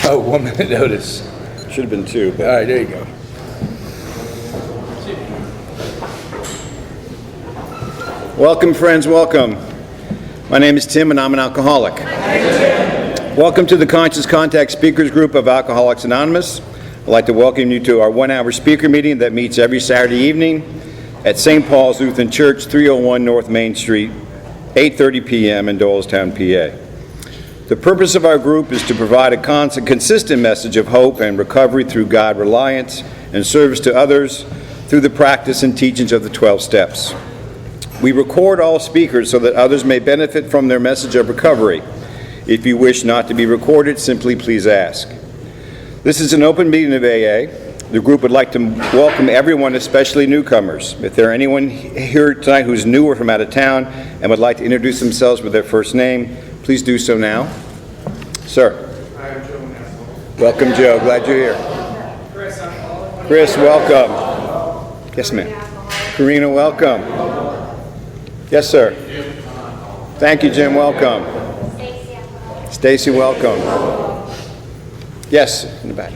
Oh, 1 minute notice. Should have been 2. All But right, there you go. welcome, friends, welcome. My name is Tim, and I'm an alcoholic. Welcome to the Conscious Contact Speakers Group of Alcoholics Anonymous. I'd like to welcome you to our 1-hour speaker meeting that meets every Saturday evening at St. Paul's Lutheran Church, 301 North Main Street, 8:30 p.m. in Doylestown, PA. The purpose of our group is to provide a consistent message of hope and recovery through God reliance and service to others through the practice and teachings of the 12 steps. We record all speakers so that others may benefit from their message of recovery. If you wish not to be recorded, simply please ask. This is an open meeting of AA. The group would like to welcome everyone, especially newcomers. If there are anyone here tonight who's new or from out of town and would like to introduce themselves with their first name, please do so now. Sir. Hi, I'm Joe Nassau. Welcome, Joe. Glad you're here. Chris, welcome. Yes, ma'am. Karina, welcome. Yes, sir. Thank you, Jim. Welcome. Stacy, welcome. Yes, in the back.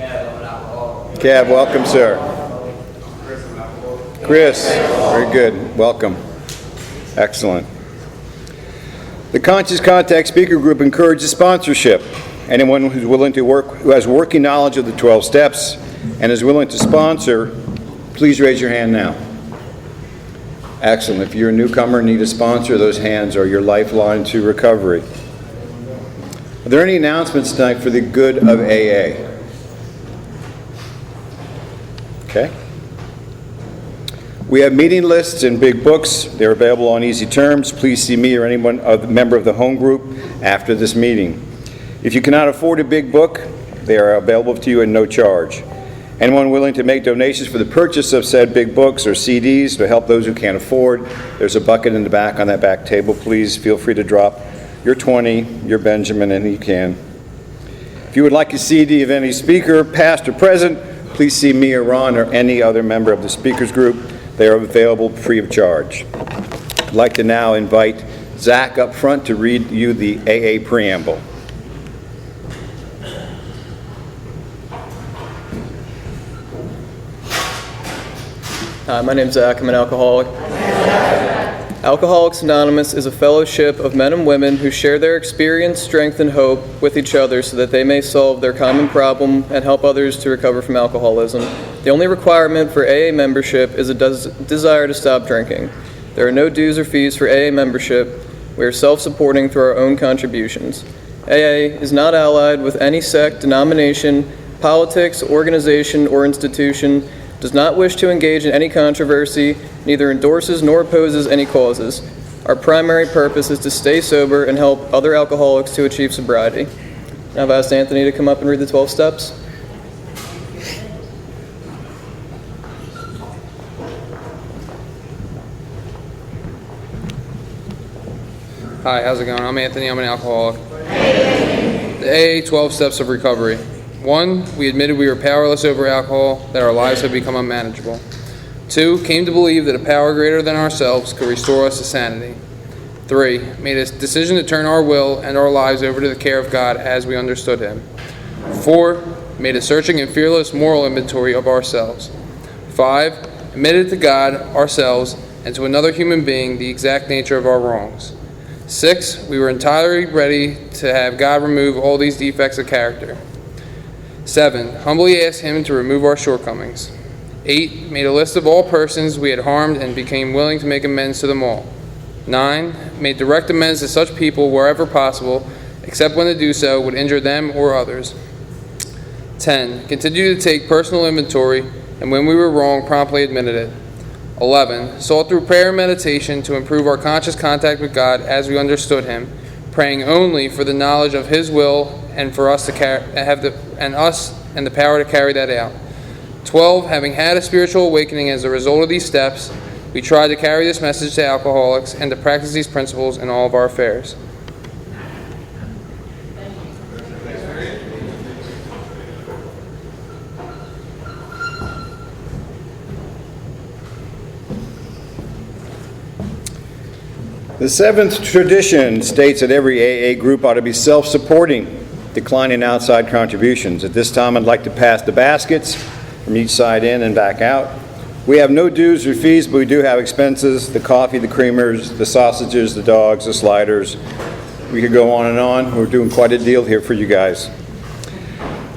Cav, welcome, sir. Chris, very good. Welcome. Excellent. The Conscious Contact Speaker Group encourages sponsorship. Anyone who's willing to work, who has working knowledge of the 12 steps and is willing to sponsor, please raise your hand now. Excellent. If you're a newcomer and need a sponsor, those hands are your lifeline to recovery. Are there any announcements tonight for the good of AA? Okay. We have meeting lists and big books. They're available on easy terms. Please see me or anyone, a member of the home group, after this meeting. If you cannot afford a big book, they are available to you at no charge. Anyone willing to make donations for the purchase of said big books or CDs to help those who can't afford, there's a bucket in the back on that back table. Please feel free to drop your 20, your Benjamin, and you can. If you would like a CD of any speaker, past or present, please see me or Ron or any other member of the speakers group. They are available free of charge. I'd like to now invite Zach up front to read you the AA preamble. Hi, my name's Zach. I'm an alcoholic. Alcoholics Anonymous is a fellowship of men and women who share their experience, strength, and hope with each other so that they may solve their common problem and help others to recover from alcoholism. The only requirement for AA membership is a desire to stop drinking. There are no dues or fees for AA membership. We are self-supporting through our own contributions. AA is not allied with any sect, denomination, politics, organization, or institution, does not wish to engage in any controversy, neither endorses nor opposes any causes. Our primary purpose is to stay sober and help other alcoholics to achieve sobriety. Now I've asked Anthony to come up and read the 12 steps. Hi, how's it going? I'm Anthony. I'm an alcoholic. The AA 12 Steps of Recovery. 1, we admitted we were powerless over alcohol, that our lives had become unmanageable. 2, came to believe that a power greater than ourselves could restore us to sanity. 3, made a decision to turn our will and our lives over to the care of God as we understood Him. 4, made a searching and fearless moral inventory of ourselves. 5, admitted to God, ourselves, and to another human being the exact nature of our wrongs. 6, we were entirely ready to have God remove all these defects of character. 7, humbly asked Him to remove our shortcomings. 8, made a list of all persons we had harmed and became willing to make amends to them all. 9, made direct amends to such people wherever possible, except when to do so would injure them or others. 10, continued to take personal inventory, and when we were wrong, promptly admitted it. 11, sought through prayer and meditation to improve our conscious contact with God as we understood Him, praying only for the knowledge of His will and for us to have the power to carry that out. 12, having had a spiritual awakening as a result of these steps, we tried to carry this message to alcoholics and to practice these principles in all of our affairs. The 7th tradition states that every AA group ought to be self-supporting. declining outside contributions. At this time, I'd like to pass the baskets from each side in and back out. We have no dues or fees, but we do have expenses: the coffee, the creamers, the sausages, the dogs, the sliders. We could go on and on. We're doing quite a deal here for you guys.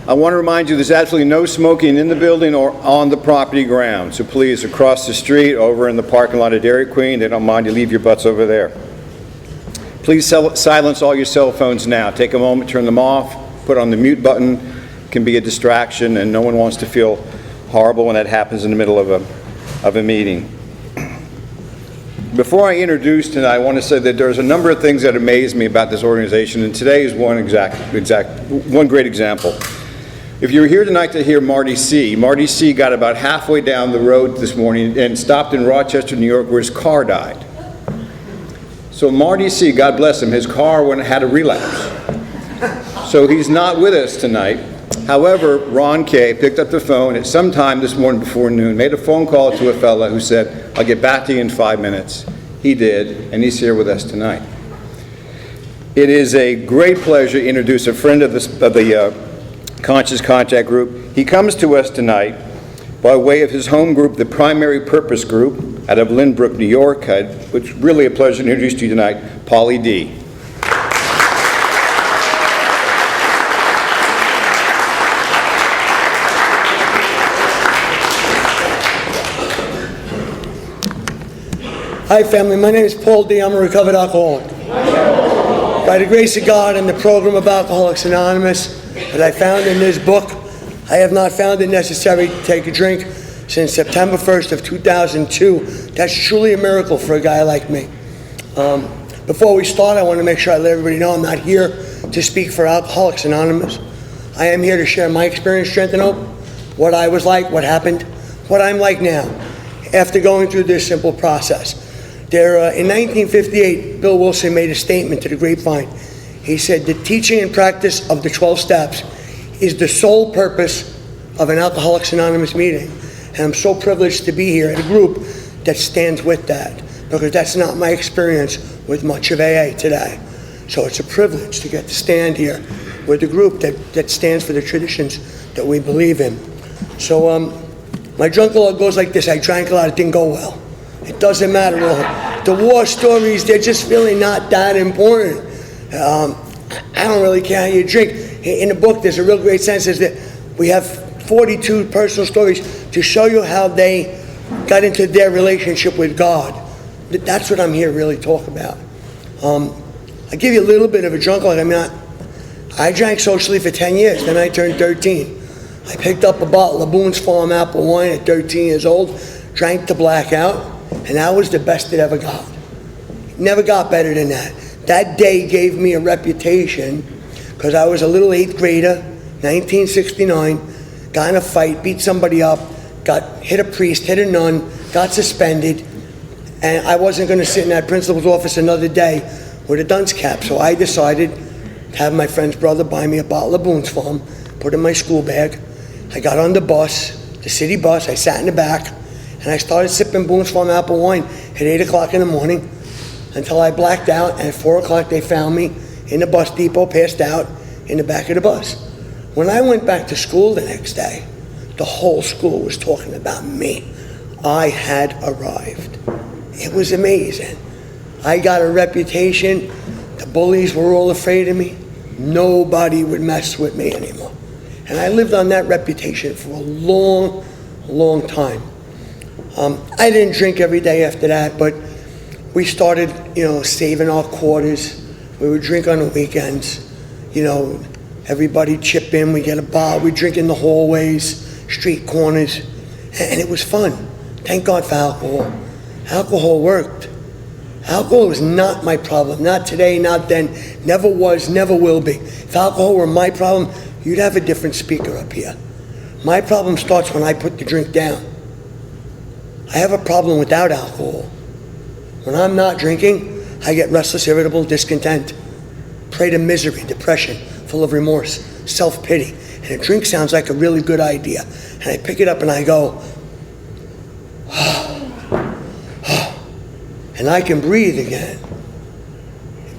I want to remind you there's absolutely no smoking in the building or on the property ground. So please, across the street, over in the parking lot of Dairy Queen, they don't mind you leave your butts over there. Please silence all your cell phones now. Take a moment, turn them off, put on the mute button. It can be a distraction, and no one wants to feel horrible when that happens in the middle of a meeting. Before I introduce tonight, I want to say that there's a number of things that amaze me about this organization, and today is one great example. If you were here tonight to hear Marty C. got about halfway down the road this morning and stopped in Rochester, New York, where his car died. So Marty C., God bless him, his car had a relapse. So he's not with us tonight. However, Ron K. picked up the phone at some time this morning before noon, made a phone call to a fella who said, "I'll get back to you in 5 minutes." He did, and he's here with us tonight. It is a great pleasure to introduce a friend of the Conscious Contact Group. He comes to us tonight by way of his home group, the Primary Purpose Group, out of Lynbrook, New York. It's really a pleasure to introduce to you tonight, Pauly D. Hi family, my name is Pauly D. I'm a recovered alcoholic. By the grace of God and the program of Alcoholics Anonymous that I found in this book, I have not found it necessary to take a drink since September 1st of 2002. That's truly a miracle for a guy like me. Before we start, I want to make sure I let everybody know I'm not here to speak for Alcoholics Anonymous. I am here to share my experience, strength, and hope, what I was like, what happened, what I'm like now, after going through this simple process. In 1958, Bill Wilson made a statement to the Grapevine. He said, "The teaching and practice of the 12 steps is the sole purpose of an Alcoholics Anonymous meeting." And I'm so privileged to be here at a group that stands with that, because that's not my experience with much of AA today. So it's a privilege to get to stand here with a group that stands for the traditions that we believe in. So my drunk log goes like this. I drank a lot, it didn't go well. It doesn't matter. The war stories, they're just really not that important. I don't really care how you drink. In the book, there's a real great sense is that we have 42 personal stories to show you how they got into their relationship with God. That's what I'm here to really talk about. I give you a little bit of a drunk log. I drank socially for 10 years, then I turned 13. I picked up a bottle of Boone's Farm apple wine at 13 years old, drank to blackout, and that was the best it ever got. Never got better than that. That day gave me a reputation because I was a little 8th grader, 1969, got in a fight, beat somebody up, hit a priest, hit a nun, got suspended, and I wasn't going to sit in that principal's office another day with a dunce cap. So I decided to have my friend's brother buy me a bottle of Boone's Farm, put it in my school bag. I got on the bus, the city bus, I sat in the back, and I started sipping Boone's Farm apple wine at 8 o'clock in the morning until I blacked out, and at 4 o'clock they found me in the bus depot, passed out in the back of the bus. When I went back to school the next day, the whole school was talking about me. I had arrived. It was amazing. I got a reputation. The bullies were all afraid of me. Nobody would mess with me anymore. And I lived on that reputation for a long, long time. I didn't drink every day after that, but we started, saving our quarters. We would drink on the weekends. Everybody chip in. We get a bottle. We drink in the hallways, street corners, and it was fun. Thank God for alcohol. Alcohol worked. Alcohol was not my problem. Not today, not then. Never was, never will be. If alcohol were my problem, you'd have a different speaker up here. My problem starts when I put the drink down. I have a problem without alcohol. When I'm not drinking, I get restless, irritable, discontent, prey to misery, depression, full of remorse, self-pity. And a drink sounds like a really good idea. And I pick it up and I go, and I can breathe again.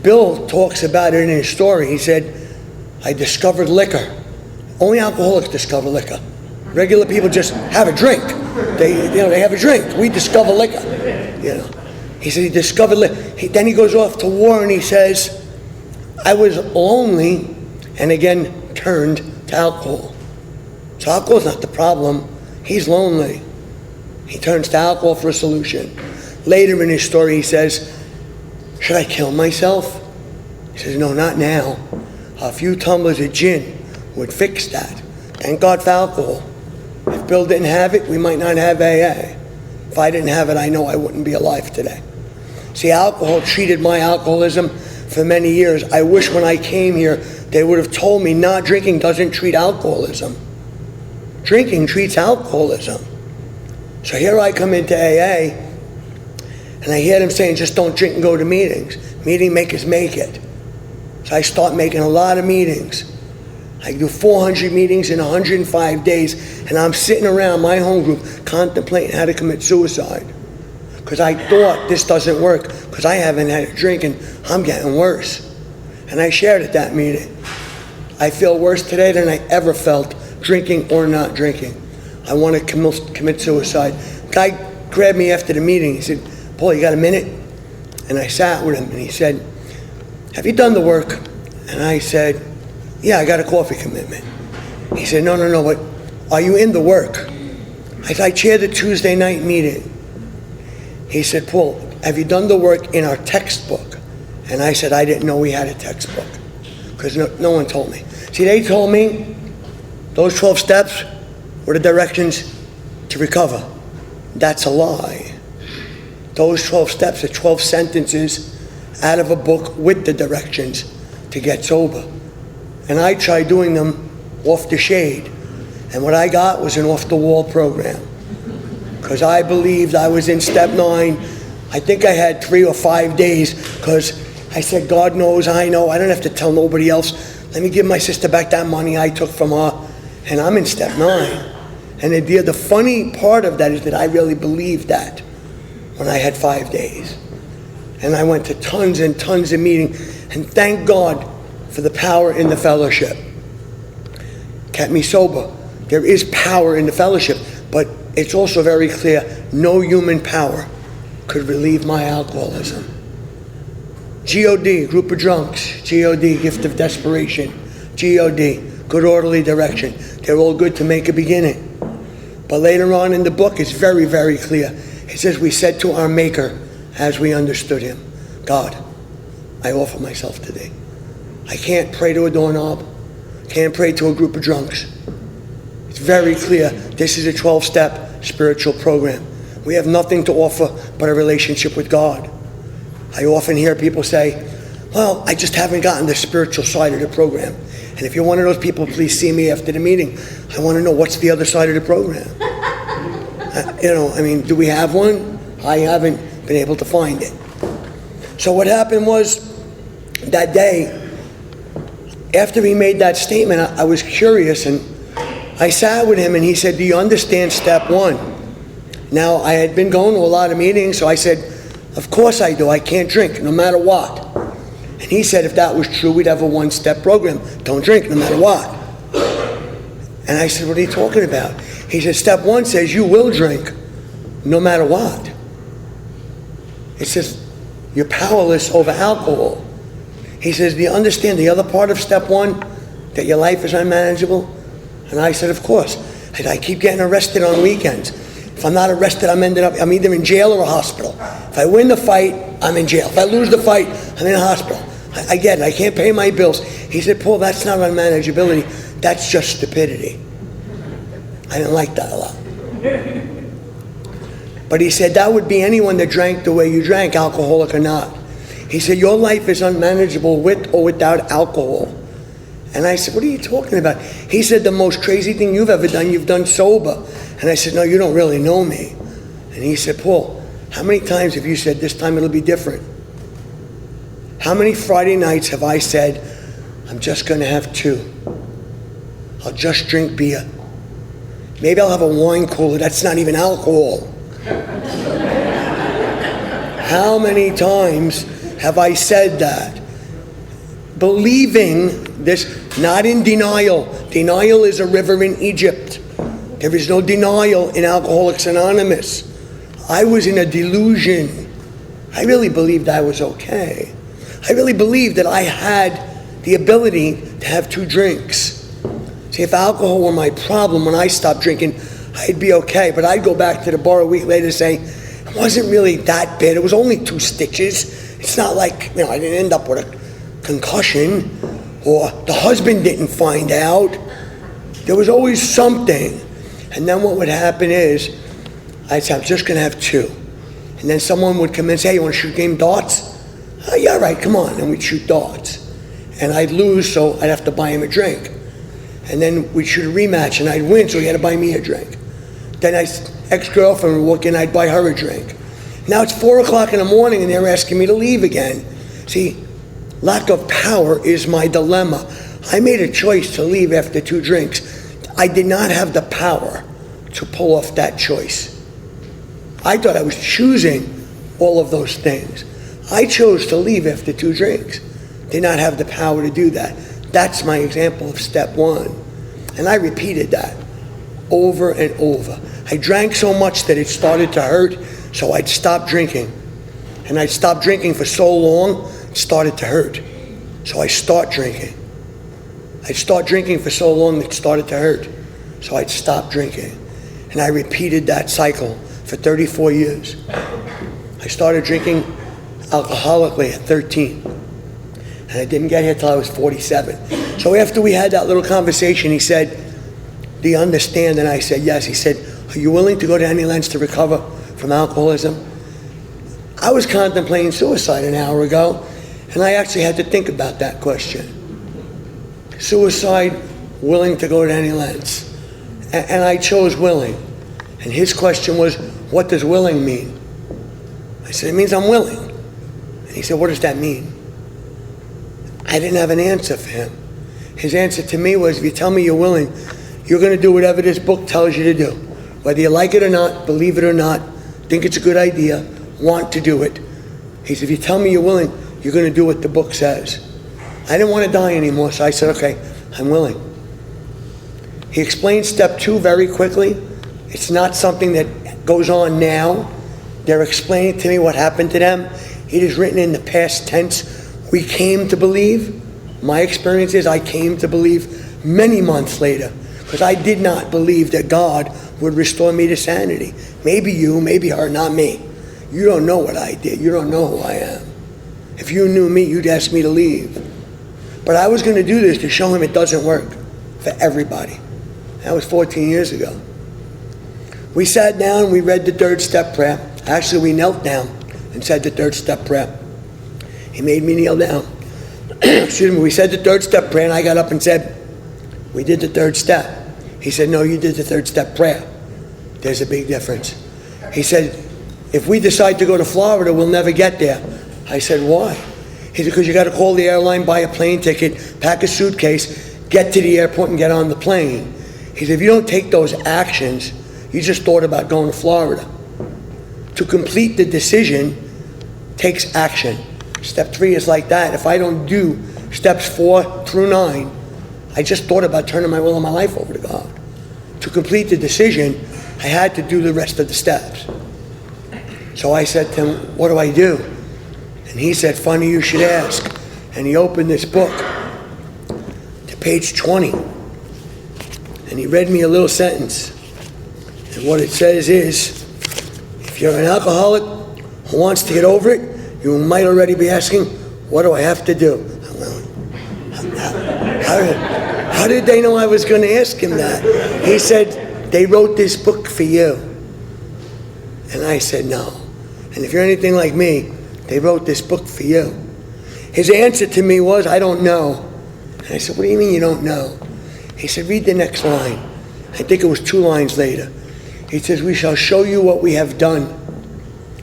Bill talks about it in his story. He said, I discovered liquor. Only alcoholics discover liquor. Regular people just have a drink. They have a drink. We discover liquor. He said he discovered liquor. Then he goes off to war and he says, I was lonely, and again turned to alcohol. So alcohol's not the problem. He's lonely. He turns to alcohol for a solution. Later in his story, he says, should I kill myself? He says, no, not now. A few tumblers of gin would fix that. Thank God for alcohol. If Bill didn't have it, we might not have AA. If I didn't have it, I know I wouldn't be alive today. See, alcohol treated my alcoholism for many years. I wish when I came here, they would have told me, nah, drinking doesn't treat alcoholism. Drinking treats alcoholism. So here I come into AA, and I hear them saying, just don't drink and go to meetings. Meeting makers make it. So I start making a lot of meetings. I do 400 meetings in 105 days, and I'm sitting around my home group contemplating how to commit suicide. Because I thought this doesn't work, because I haven't had a drink and I'm getting worse. And I shared at that meeting. I feel worse today than I ever felt, drinking or not drinking. I want to commit suicide. Guy grabbed me after the meeting. He said, Paul, you got a minute? And I sat with him, and he said, have you done the work? And I said, yeah, I got a coffee commitment. He said, no, but are you in the work? I said, I chaired the Tuesday night meeting. He said, Paul, have you done the work in our textbook? And I said, I didn't know we had a textbook, because no one told me. See, they told me those 12 steps were the directions to recover. That's a lie. Those 12 steps are 12 sentences out of a book with the directions to get sober. And I tried doing them off the shade. And what I got was an off-the-wall program. Because I believed I was in step 9. I think I had 3 or 5 days, because I said, God knows, I know, I don't have to tell nobody else. Let me give my sister back that money I took from her. And I'm in step 9. And the funny part of that is that I really believed that when I had 5 days. And I went to tons and tons of meetings, and thank God for the power in the fellowship. Kept me sober. There is power in the fellowship, but it's also very clear, no human power could relieve my alcoholism. GOD, group of drunks. GOD, gift of desperation. GOD, good orderly direction. They're all good to make a beginning. But later on in the book, it's very, very clear. It says, we said to our Maker, as we understood him, God, I offer myself to thee. I can't pray to a doorknob. Can't pray to a group of drunks. It's very clear. This is a 12-step spiritual program. We have nothing to offer but a relationship with God. I often hear people say, well, I just haven't gotten the spiritual side of the program. And if you're one of those people, please see me after the meeting. I want to know what's the other side of the program. Do we have one? I haven't been able to find it. So what happened was, that day, after he made that statement, I was curious, and I sat with him, and he said, do you understand step 1? Now, I had been going to a lot of meetings, so I said, of course I do. I can't drink, no matter what. And he said, if that was true, we'd have a 1-step program. Don't drink, no matter what. And I said, what are you talking about? He said, step 1 says you will drink, no matter what. It says you're powerless over alcohol. He says, do you understand the other part of step 1? That your life is unmanageable? And I said, of course. I keep getting arrested on weekends. If I'm not arrested, I'm either in jail or a hospital. If I win the fight, I'm in jail. If I lose the fight, I'm in a hospital. I get it. I can't pay my bills. He said, Paul, that's not unmanageability. That's just stupidity. I didn't like that a lot. But he said, that would be anyone that drank the way you drank, alcoholic or not. He said, your life is unmanageable with or without alcohol. And I said, what are you talking about? He said, the most crazy thing you've ever done, you've done sober. And I said, no, you don't really know me. And he said, Paul, how many times have you said, this time it'll be different? How many Friday nights have I said, I'm just going to have 2. I'll just drink beer. Maybe I'll have a wine cooler. That's not even alcohol. How many times have I said that? believing this, not in denial. Denial is a river in Egypt. There is no denial in Alcoholics Anonymous. I was in a delusion. I really believed I was okay. I really believed that I had the ability to have 2 drinks. See, if alcohol were my problem, when I stopped drinking, I'd be okay. But I'd go back to the bar a week later saying, it wasn't really that bad. It was only 2 stitches. It's not like, I didn't end up with a concussion, or the husband didn't find out. There was always something. And then what would happen is, I'd say, I'm just going to have 2. And then someone would come in and say, hey, you want to shoot game darts? Oh, yeah, right, come on. And we'd shoot darts. And I'd lose, so I'd have to buy him a drink. And then we'd shoot a rematch, and I'd win, so he had to buy me a drink. Then ex-girlfriend would walk in, I'd buy her a drink. Now it's 4 o'clock in the morning, and they're asking me to leave again. See, lack of power is my dilemma. I made a choice to leave after 2 drinks. I did not have the power to pull off that choice. I thought I was choosing all of those things. I chose to leave after 2 drinks. Did not have the power to do that. That's my example of step 1. And I repeated that over and over. I drank so much that it started to hurt, so I'd stop drinking. And I'd stop drinking for so long, it started to hurt. So I start drinking. I'd start drinking for so long, it started to hurt. So I'd stop drinking. And I repeated that cycle for 34 years. I started drinking alcoholically at 13. And I didn't get here till I was 47. So after we had that little conversation, he said, do you understand? And I said, yes. He said, are you willing to go to any lengths to recover from alcoholism? I was contemplating suicide an hour ago, and I actually had to think about that question. Suicide, willing to go to any lengths. And I chose willing. And his question was, what does willing mean? I said, it means I'm willing. And he said, what does that mean? I didn't have an answer for him. His answer to me was, if you tell me you're willing, you're going to do whatever this book tells you to do. Whether you like it or not, believe it or not, think it's a good idea, want to do it. He said, if you tell me you're willing, you're going to do what the book says. I didn't want to die anymore, so I said, okay, I'm willing. He explained step 2 very quickly. It's not something that goes on now. They're explaining to me what happened to them. It is written in the past tense. We came to believe. My experience is I came to believe many months later, because I did not believe that God would restore me to sanity. Maybe you, maybe her, not me. You don't know what I did. You don't know who I am. If you knew me, you'd ask me to leave. But I was going to do this to show him it doesn't work for everybody. That was 14 years ago. We sat down, we read the 3rd step prayer. Actually, we knelt down and said the 3rd step prayer. He made me kneel down. Excuse me, we said the 3rd step prayer, and I got up and said, we did the 3rd step. He said, no, you did the 3rd step prayer. There's a big difference. He said, if we decide to go to Florida, we'll never get there. I said, why? He said, because you got to call the airline, buy a plane ticket, pack a suitcase, get to the airport and get on the plane. He said, if you don't take those actions, you just thought about going to Florida. To complete the decision takes action. Step 3 is like that. If I don't do steps 4 through 9, I just thought about turning my will and my life over to God. To complete the decision, I had to do the rest of the steps. So I said to him, what do I do? And he said, funny you should ask. And he opened this book to page 20. And he read me a little sentence. And what it says is, if you're an alcoholic who wants to get over it, you might already be asking, what do I have to do? How did they know I was going to ask him that? He said, they wrote this book for you. And I said, no. And if you're anything like me, they wrote this book for you. His answer to me was, I don't know. And I said, what do you mean you don't know? He said, read the next line. I think it was 2 lines later. He says, we shall show you what we have done.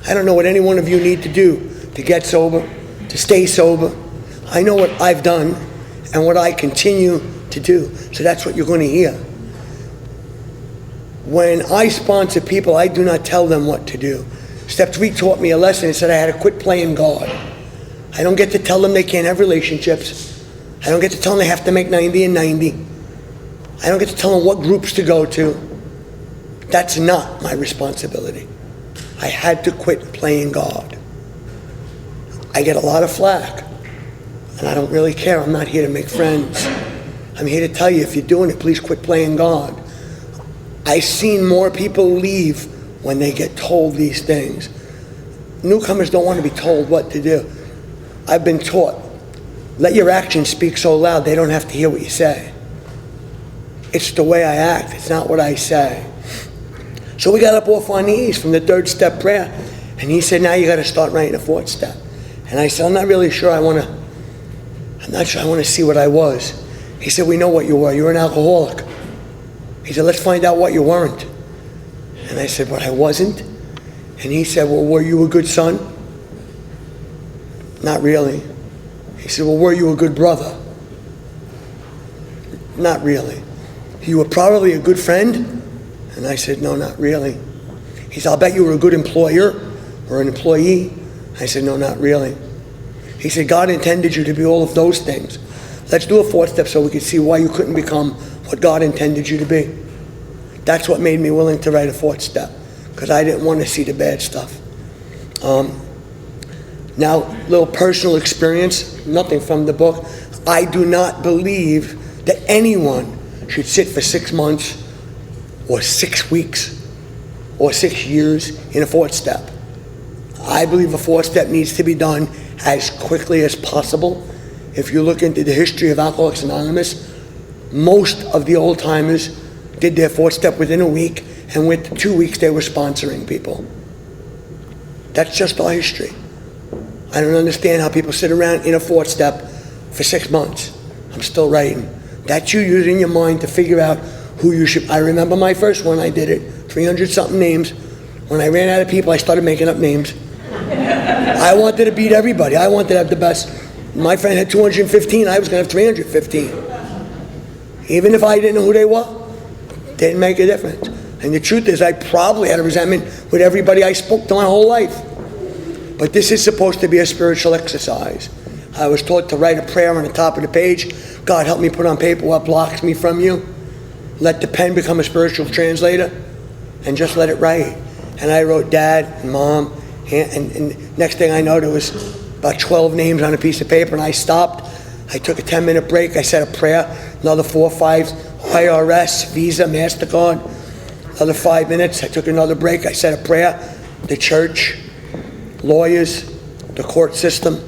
I don't know what any one of you need to do to get sober, to stay sober. I know what I've done and what I continue to do. So that's what you're going to hear. When I sponsor people, I do not tell them what to do. Step 3 taught me a lesson. It said I had to quit playing God. I don't get to tell them they can't have relationships. I don't get to tell them they have to make 90 and 90. I don't get to tell them what groups to go to. That's not my responsibility. I had to quit playing God. I get a lot of flack, and I don't really care. I'm not here to make friends. I'm here to tell you, if you're doing it, please quit playing God. I've seen more people leave when they get told these things. Newcomers don't want to be told what to do. I've been taught, let your actions speak so loud they don't have to hear what you say. It's the way I act, it's not what I say. So we got up off our knees from the third step prayer, and he said, now you got to start writing the fourth step. And I said, I'm not sure I want to see what I was. He said, we know what you were. You were an alcoholic. He said, let's find out what you weren't. And I said, what I wasn't? And he said, well, were you a good son? Not really. He said, well, were you a good brother? Not really. You were probably a good friend? And I said, no, not really. He said, I'll bet you were a good employer or an employee. I said, no, not really. He said, God intended you to be all of those things. Let's do a fourth step so we can see why you couldn't become what God intended you to be. That's what made me willing to write a fourth step, because I didn't want to see the bad stuff. Now, little personal experience, nothing from the book. I do not believe that anyone should sit for 6 months or 6 weeks or 6 years in a fourth step. I believe a fourth step needs to be done as quickly as possible. If you look into the history of Alcoholics Anonymous, most of the old timers did their fourth step within a week, and within 2 weeks they were sponsoring people. That's just our history. I don't understand how people sit around in a fourth step for 6 months. I'm still writing. That's you using your mind to figure out who you should. I remember my first one, I did it, 300-something names. When I ran out of people, I started making up names. I wanted to beat everybody. I wanted to have the best. My friend had 215, I was going to have 315. Even if I didn't know who they were, didn't make a difference. And the truth is, I probably had a resentment with everybody I spoke to my whole life. But this is supposed to be a spiritual exercise. I was taught to write a prayer on the top of the page. God, help me put on paper what blocks me from you. Let the pen become a spiritual translator, and just let it write. And I wrote Dad and Mom, and next thing I know, there was about 12 names on a piece of paper, and I stopped. I took a 10-minute break. I said a prayer, another 4 or 5, IRS, Visa, MasterCard, another 5 minutes. I took another break. I said a prayer, the church, lawyers, the court system.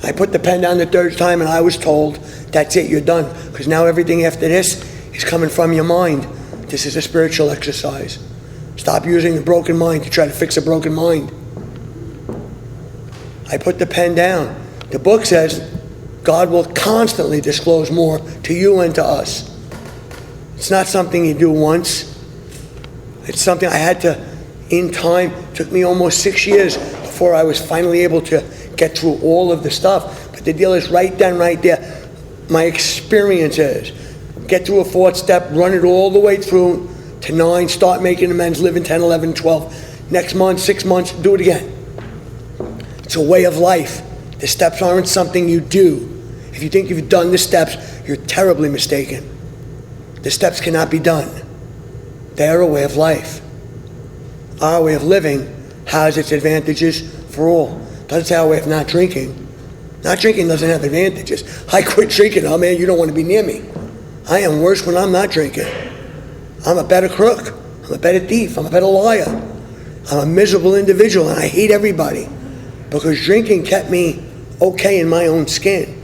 I put the pen down the third time, and I was told, that's it, you're done. Because now everything after this is coming from your mind. This is a spiritual exercise. Stop using the broken mind to try to fix a broken mind. I put the pen down. The book says God will constantly disclose more to you and to us. It's not something you do once. It's something I had to, in time, it took me almost 6 years before I was finally able to get through all of the stuff. But the deal is right then, right there. My experience is, get through a fourth step, run it all the way through to 9, start making amends, live in 10, 11, 12. Next month, 6 months, do it again. It's a way of life. The steps aren't something you do. If you think you've done the steps, you're terribly mistaken. The steps cannot be done. They are a way of life. Our way of living has its advantages for all. Doesn't say our way of not drinking. Not drinking doesn't have advantages. I quit drinking. Oh man, you don't want to be near me. I am worse when I'm not drinking. I'm a better crook. I'm a better thief. I'm a better liar. I'm a miserable individual, and I hate everybody. Because drinking kept me okay in my own skin.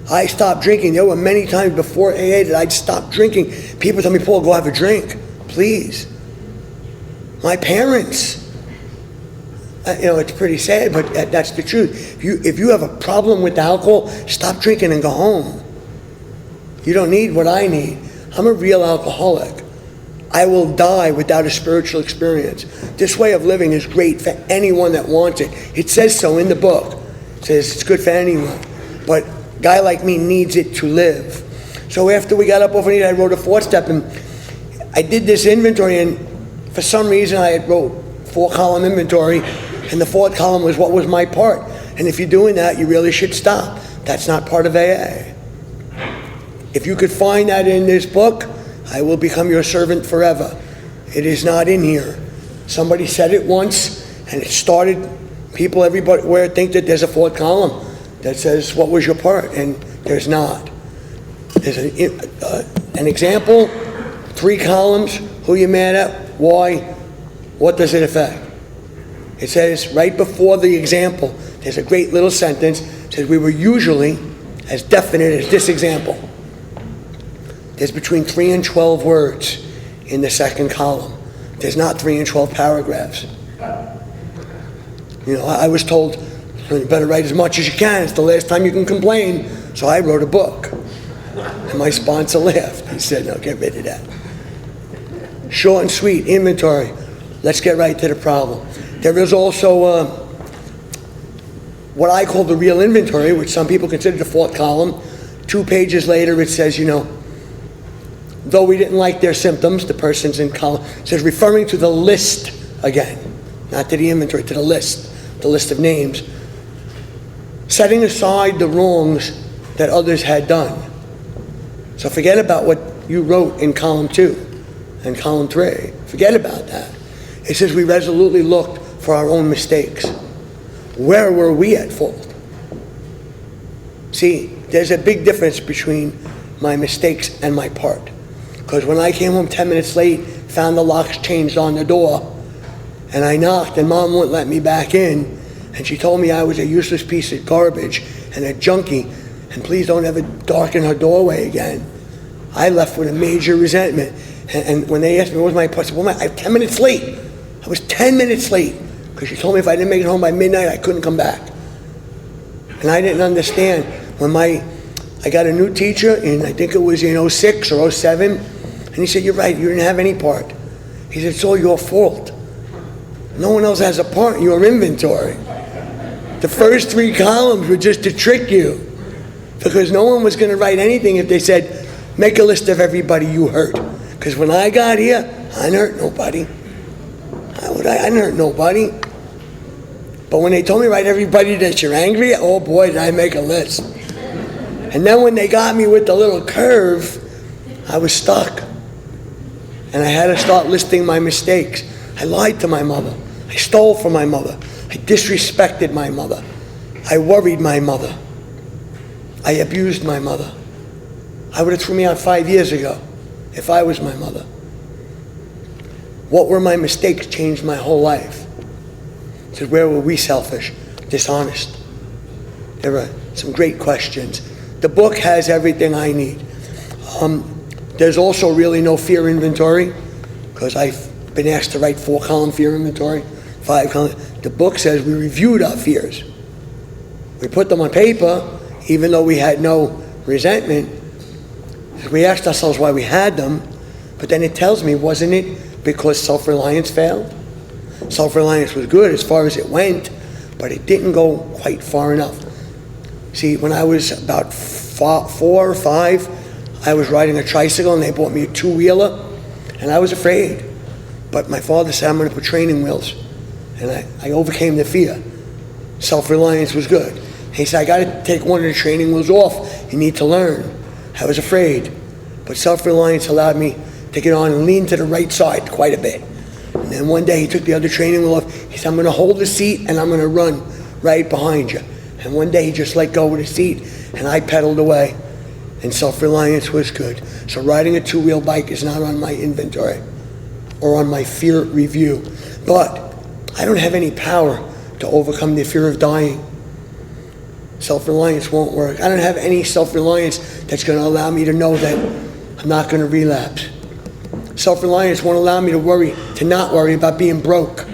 I stopped drinking. There were many times before AA that I'd stop drinking. People tell me, Paul, go have a drink, please. My parents. It's pretty sad, but that's the truth. If you have a problem with alcohol, stop drinking and go home. You don't need what I need. I'm a real alcoholic. I will die without a spiritual experience. This way of living is great for anyone that wants it. It says so in the book. It says it's good for anyone. But a guy like me needs it to live. So after we got up off our knees, I wrote a fourth step, and I did this inventory, and for some reason I had wrote 4-column inventory, and the 4th column was what was my part. And if you're doing that, you really should stop. That's not part of AA. If you could find that in this book, I will become your servant forever. It is not in here. Somebody said it once, and it started, people everywhere think that there's a fourth column that says, what was your part? And there's not. There's an example, 3 columns, who you mad at, why, what does it affect? It says right before the example, there's a great little sentence, it says we were usually as definite as this example. There's between 3 and 12 words in the second column. There's not 3 and 12 paragraphs. You know, I was told, you better write as much as you can, it's the last time you can complain. So I wrote a book. And my sponsor laughed. He said, no, get rid of that. Short and sweet, inventory. Let's get right to the problem. There is also what I call the real inventory, which some people consider the fourth column. 2 pages later, it says, you know, though we didn't like their symptoms, the person's in column, it says referring to the list again, not to the inventory, to the list of names, setting aside the wrongs that others had done. So forget about what you wrote in column 2 and column 3. Forget about that. It says we resolutely looked for our own mistakes. Where were we at fault? See, there's a big difference between my mistakes and my part. Because when I came home 10 minutes late, found the locks changed on the door, and I knocked and Mom wouldn't let me back in, and she told me I was a useless piece of garbage and a junkie, and please don't ever darken her doorway again. I left with a major resentment. And when they asked me what was my part, I said, well, I'm 10 minutes late. I was 10 minutes late because she told me if I didn't make it home by midnight, I couldn't come back. And I didn't understand. When I got a new teacher in, I think it was in 06 or 07, and he said, you're right, you didn't have any part. He said, it's all your fault. No one else has a part in your inventory. The first 3 columns were just to trick you, because no one was going to write anything if they said, make a list of everybody you hurt. Because when I got here, I didn't hurt nobody. I didn't hurt nobody. But when they told me write everybody that you're angry at, oh boy, did I make a list. And then when they got me with the little curve, I was stuck. And I had to start listing my mistakes. I lied to my mother. I stole from my mother. I disrespected my mother. I worried my mother. I abused my mother. I would have threw me out 5 years ago if I was my mother. What were my mistakes changed my whole life. It says, where were we selfish, dishonest? There are some great questions. The book has everything I need. There's also really no fear inventory, because I've been asked to write 4-column fear inventory, 5-column. The book says we reviewed our fears. We put them on paper, even though we had no resentment. We asked ourselves why we had them, but then it tells me, wasn't it because self-reliance failed? Self-reliance was good as far as it went, but it didn't go quite far enough. See, when I was about 4 or 5, I was riding a tricycle and they bought me a 2-wheeler, and I was afraid. But my father said, I'm going to put training wheels. And I overcame the fear. Self-reliance was good. He said, I got to take one of the training wheels off. You need to learn. I was afraid. But self-reliance allowed me to get on and lean to the right side quite a bit. And then one day he took the other training wheel off. He said, I'm going to hold the seat and I'm going to run right behind you. And one day he just let go of the seat and I pedaled away. And self-reliance was good. So riding a 2-wheel bike is not on my inventory or on my fear review. But I don't have any power to overcome the fear of dying. Self-reliance won't work. I don't have any self-reliance that's going to allow me to know that I'm not going to relapse. Self-reliance won't allow me to not worry about being broke.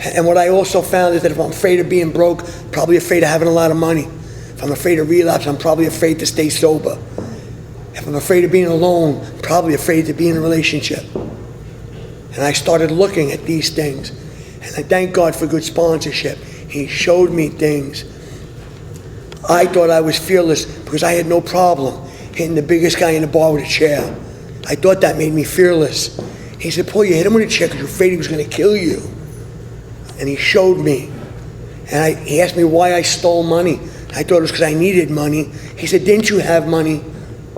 And what I also found is that if I'm afraid of being broke, I'm probably afraid of having a lot of money. If I'm afraid of relapse, I'm probably afraid to stay sober. If I'm afraid of being alone, I'm probably afraid to be in a relationship. And I started looking at these things. And I thank God for good sponsorship. He showed me things. I thought I was fearless because I had no problem hitting the biggest guy in the bar with a chair. I thought that made me fearless. He said, Paul, you hit him with a chair because you're afraid he was going to kill you. And he showed me. And he asked me why I stole money. I thought it was because I needed money. He said, didn't you have money?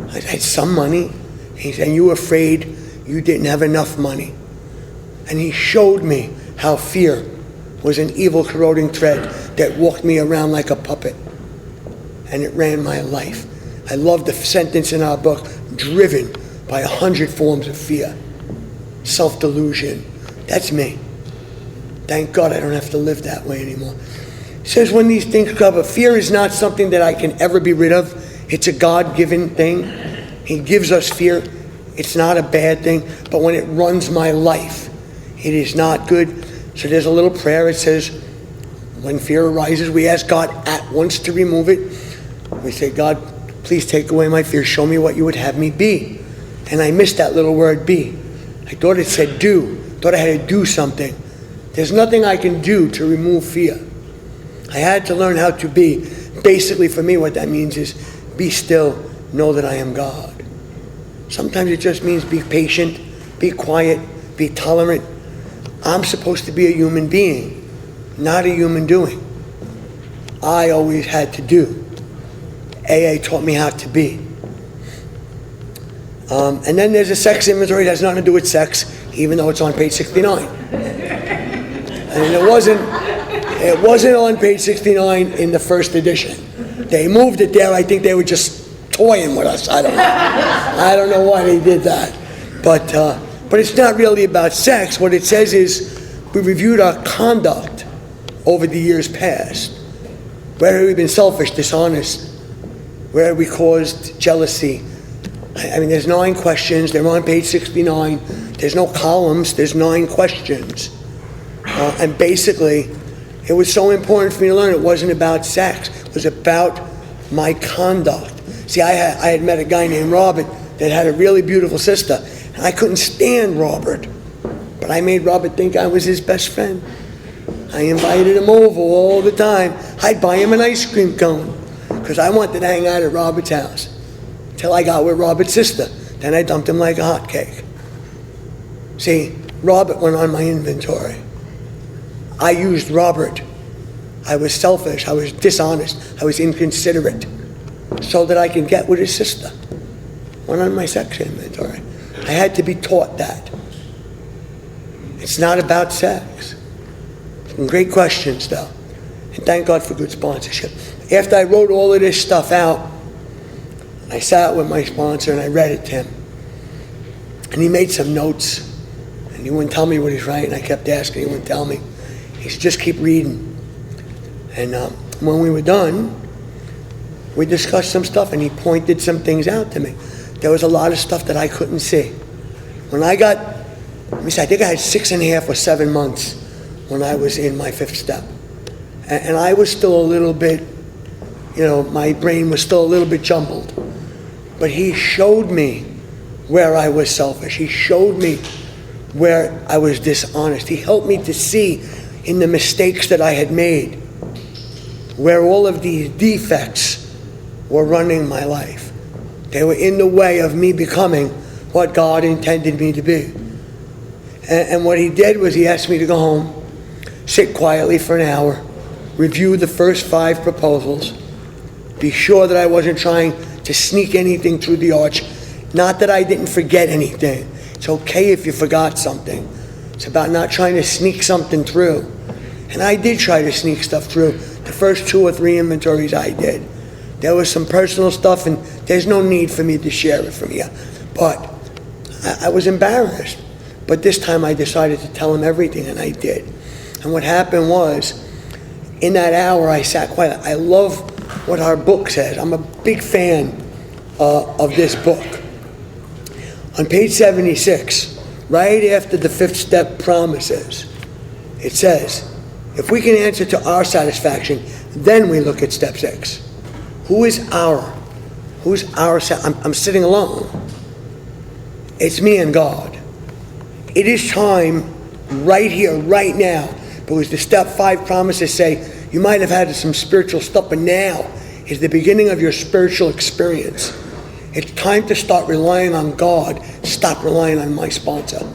I had some money. He said, and you were afraid you didn't have enough money. And he showed me how fear was an evil corroding thread that walked me around like a puppet. And it ran my life. I love the sentence in our book, driven by 100 forms of fear. Self-delusion. That's me. Thank God I don't have to live that way anymore. It says when these things come up, fear is not something that I can ever be rid of. It's a God-given thing. He gives us fear. It's not a bad thing. But when it runs my life, it is not good. So there's a little prayer. It says, when fear arises, we ask God at once to remove it. We say, God, please take away my fear. Show me what you would have me be. And I missed that little word be. I thought it said do. I thought I had to do something. There's nothing I can do to remove fear. I had to learn how to be. Basically for me what that means is be still, know that I am God. Sometimes it just means be patient, be quiet, be tolerant. I'm supposed to be a human being, not a human doing. I always had to do. AA taught me how to be. And then there's a sex inventory that has nothing to do with sex, even though it's on page 69. And it wasn't on page 69 in the first edition. They moved it there. I think they were just toying with us. I don't know. I don't know why they did that. But it's not really about sex. What it says is we reviewed our conduct over the years past. Where have we been selfish, dishonest? Where have we caused jealousy? I mean, there's 9 questions. They're on page 69. There's no columns. There's 9 questions. And basically, it was so important for me to learn it wasn't about sex. It was about my conduct. See, I had met a guy named Robert that had a really beautiful sister. And I couldn't stand Robert. But I made Robert think I was his best friend. I invited him over all the time. I'd buy him an ice cream cone because I wanted to hang out at Robert's house until I got with Robert's sister. Then I dumped him like a hot cake. See, Robert went on my inventory. I used Robert. I was selfish. I was dishonest. I was inconsiderate so that I could get with his sister. Went on my sex inventory. I had to be taught that. It's not about sex. Some great questions, though. And thank God for good sponsorship. After I wrote all of this stuff out, I sat with my sponsor and I read it to him. And he made some notes. And he wouldn't tell me what he's writing. I kept asking. He wouldn't tell me. He said, just keep reading. And when we were done, we discussed some stuff and he pointed some things out to me. There was a lot of stuff that I couldn't see. When I got, I think I had 6.5 or 7 months when I was in my 5th step. And I was still a little bit, my brain was still a little bit jumbled. But he showed me where I was selfish. He showed me where I was dishonest. He helped me to see in the mistakes that I had made where all of these defects were running my life. They were in the way of me becoming what God intended me to be. And what he did was he asked me to go home, sit quietly for an hour, review the first 5 proposals, be sure that I wasn't trying to sneak anything through the arch. Not that I didn't forget anything. It's okay if you forgot something. It's about not trying to sneak something through. And I did try to sneak stuff through. The first 2 or 3 inventories I did. There was some personal stuff, and there's no need for me to share it from here. But I was embarrassed. But this time I decided to tell him everything, and I did. And what happened was, in that hour I sat quiet. I love what our book says. I'm a big fan of this book. On page 76, right after the 5th step promises, it says, if we can answer to our satisfaction, then we look at step 6. Who's our I'm sitting alone. It's me and God. It is time right here, right now, because the step 5 promises say, you might have had some spiritual stuff, but now is the beginning of your spiritual experience. It's time to start relying on God, stop relying on my sponsor.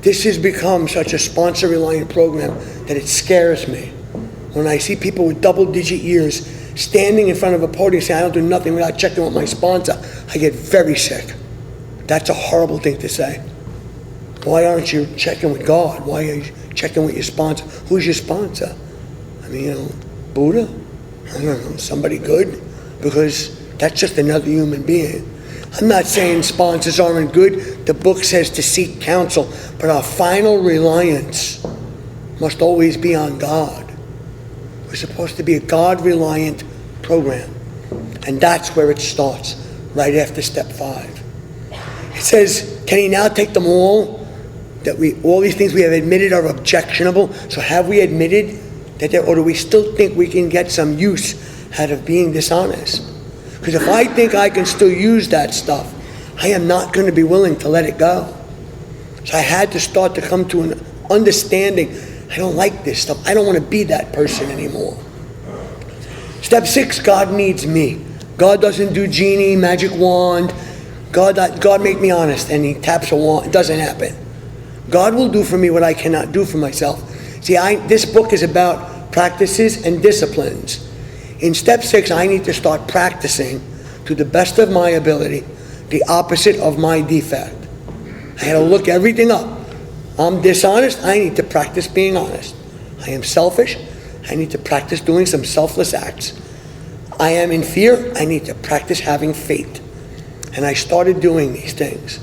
This has become such a sponsor-reliant program that it scares me. When I see people with double-digit years standing in front of a podium saying I don't do nothing without checking with my sponsor, I get very sick. That's a horrible thing to say. Why aren't you checking with God? Why are you checking with your sponsor? Who's your sponsor? I mean, Buddha? I don't know, somebody good? Because that's just another human being. I'm not saying sponsors aren't good. The book says to seek counsel, but our final reliance must always be on God. We're supposed to be a God-reliant program. And that's where it starts, right after step 5. It says, can he now take them all? All these things we have admitted are objectionable. So have we admitted that or do we still think we can get some use out of being dishonest? Because if I think I can still use that stuff, I am not going to be willing to let it go. So I had to start to come to an understanding. I don't like this stuff. I don't want to be that person anymore. Step 6, God needs me. God doesn't do genie, magic wand. God make me honest, and he taps a wand. It doesn't happen. God will do for me what I cannot do for myself. See, this book is about practices and disciplines. In step 6, I need to start practicing to the best of my ability, the opposite of my defect. I had to look everything up. I'm dishonest, I need to practice being honest. I am selfish, I need to practice doing some selfless acts. I am in fear, I need to practice having faith. And I started doing these things.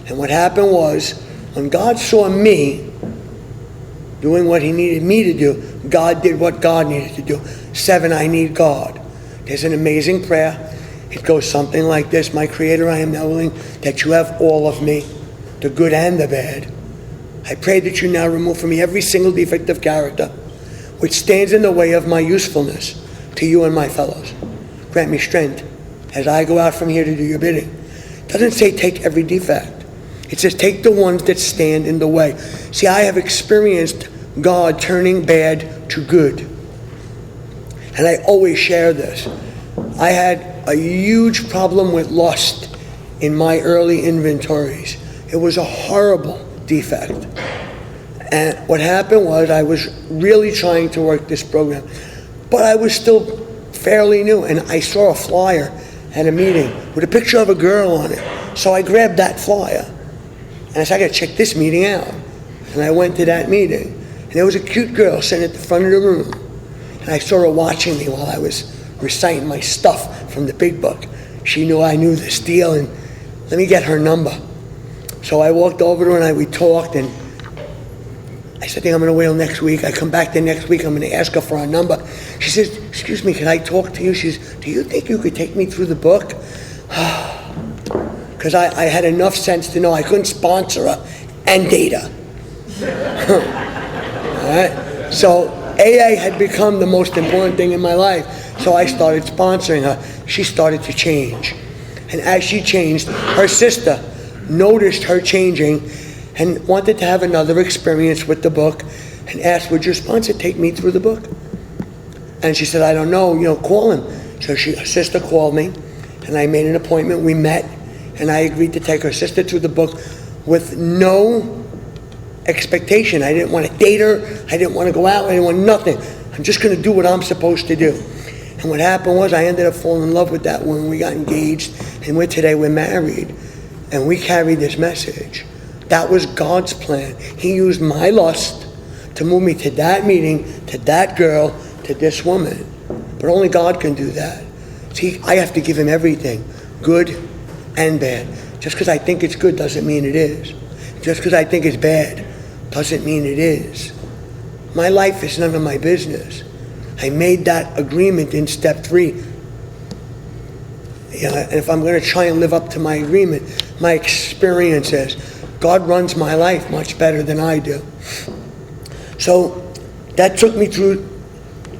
And what happened was, when God saw me doing what he needed me to do, God did what God needed to do. 7, I need God. There's an amazing prayer. It goes something like this: my Creator, I am now willing that you have all of me, the good and the bad. I pray that you now remove from me every single defect of character which stands in the way of my usefulness to you and my fellows. Grant me strength as I go out from here to do your bidding. It doesn't say take every defect. It says take the ones that stand in the way. See, I have experienced God turning bad to good. And I always share this. I had a huge problem with lust in my early inventories. It was a horrible defect. And what happened was I was really trying to work this program, but I was still fairly new, and I saw a flyer at a meeting with a picture of a girl on it. So I grabbed that flyer, and I said, I gotta check this meeting out. And I went to that meeting, and there was a cute girl sitting at the front of the room, and I saw her watching me while I was reciting my stuff from the big book. She knew I knew this deal, and let me get her number. So I walked over to her, and we talked, and I said, I think I'm going to wait till next week. I come back the next week, I'm going to ask her for her number. She says, excuse me, can I talk to you? She says, do you think you could take me through the book? Because I had enough sense to know I couldn't sponsor her and date her. All right? So AA had become the most important thing in my life. So I started sponsoring her. She started to change. And as she changed, her sister noticed her changing and wanted to have another experience with the book and asked, would your sponsor take me through the book? And she said, I don't know, call him. So her sister called me, and I made an appointment. We met, and I agreed to take her sister through the book with no expectation. I didn't want to date her. I didn't want to go out. I didn't want nothing. I'm just going to do what I'm supposed to do. And what happened was I ended up falling in love with that woman. We got engaged, and today we're married, and we carry this message. That was God's plan. He used my lust to move me to that meeting, to that girl, to this woman. But only God can do that. See, I have to give him everything, good and bad. Just because I think it's good doesn't mean it is. Just because I think it's bad doesn't mean it is. My life is none of my business. I made that agreement in step 3. And if I'm going to try and live up to my agreement, my experience is God runs my life much better than I do. So that took me through,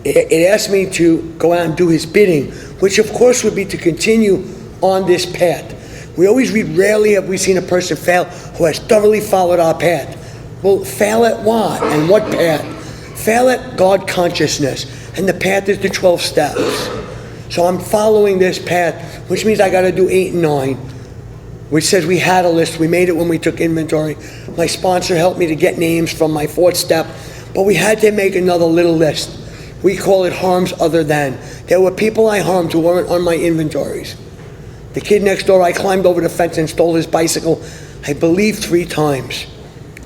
it asked me to go out and do his bidding, which of course would be to continue on this path. We always read, rarely have we seen a person fail who has thoroughly followed our path. Well, fail at what? And what path? Fail at God consciousness. And the path is the 12 steps. So I'm following this path, which means I got to do 8 and 9. Which says we had a list. We made it when we took inventory. My sponsor helped me to get names from my 4th step, but we had to make another little list. We call it harms other than. There were people I harmed who weren't on my inventories. The kid next door, I climbed over the fence and stole his bicycle, I believe 3 times.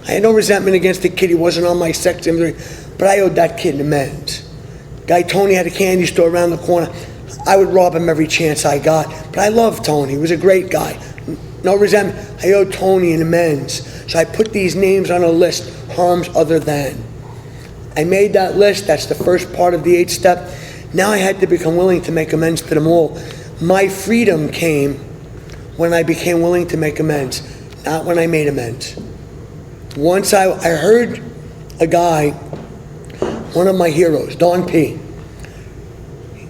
I had no resentment against the kid. He wasn't on my sex inventory, but I owed that kid an amends. Guy Tony had a candy store around the corner. I would rob him every chance I got, but I loved Tony. He was a great guy. No resentment. I owed Tony an amends. So I put these names on a list, harms other than. I made that list. That's the first part of the 8th step. Now I had to become willing to make amends to them all. My freedom came when I became willing to make amends, not when I made amends. Once I heard a guy, one of my heroes, Don P.,